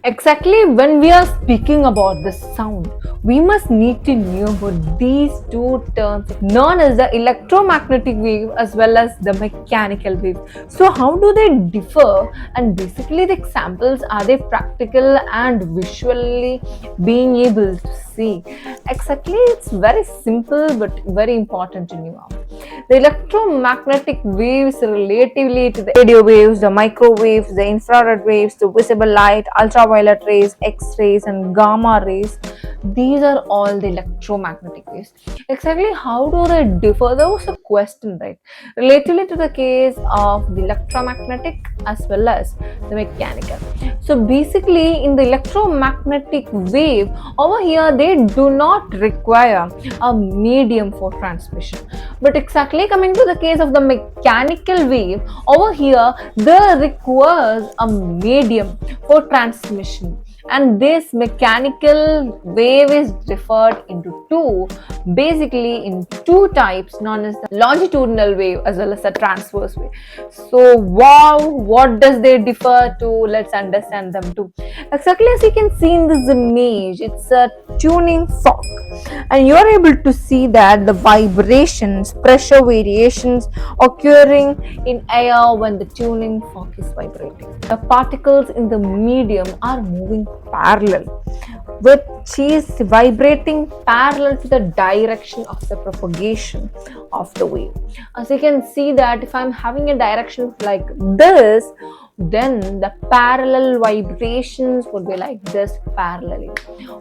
Exactly, when we are speaking about the sound, we must need to know about these two terms known as the electromagnetic wave as well as the mechanical wave. So, how do they differ? And basically, the examples are they practical and visually being able to see? Exactly, it's very simple but very important to know. The electromagnetic waves relatively to the radio waves, the microwaves, the infrared waves, the visible light, ultraviolet rays, X-rays, and gamma rays. These are all the electromagnetic waves. Exactly how do they differ? There was a question, right? Relatively to the case of the electromagnetic as well as the mechanical. So basically, in the electromagnetic wave, over here they do not require a medium for transmission. But exactly coming to the case of the mechanical wave, over here there requires a medium for transmission, and this mechanical wave is differed into two, basically in two types known as the longitudinal wave as well as the transverse wave. So wow, what does they differ to? Let's understand them too. Exactly as you can see in this image, it's a tuning fork, and you're able to see that the vibrations, pressure variations occurring in air when the tuning fork is vibrating. The particles in the medium are moving parallel, which is vibrating parallel to the direction of the propagation of the wave. As you can see that if I'm having a direction like this, then the parallel vibrations would be like this parallelly.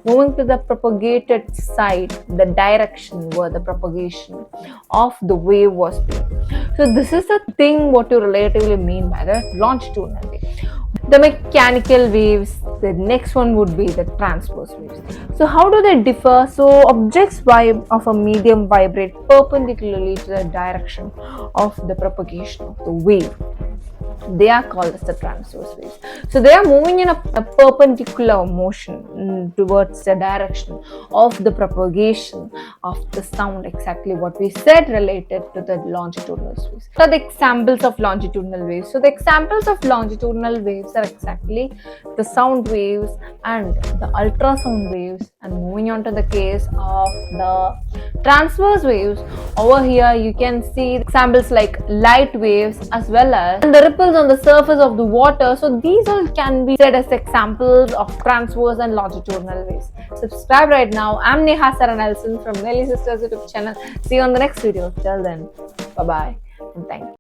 Moving to the propagated side, the direction where the propagation of the wave was being. So this is the thing what you relatively mean by the longitudinal wave. The mechanical waves, the next one would be the transverse waves. So how do they differ? So objects of a medium vibrate perpendicularly to the direction of the propagation of the wave. They are called as the transverse waves. So they are moving in a perpendicular motion towards the direction of the propagation of the sound, exactly what we said related to the longitudinal waves. So the examples of longitudinal waves. So the examples of longitudinal waves are exactly the sound waves and the ultrasound waves. And moving on to the case of the transverse waves, over here you can see examples like light waves as well as the ripples on the surface of the water. So these all can be said as examples of transverse and longitudinal waves. Subscribe right now. I'm Neha Sara Nelson from Nelly Sisters YouTube channel. See you on the next video. Till then, bye bye and thank you.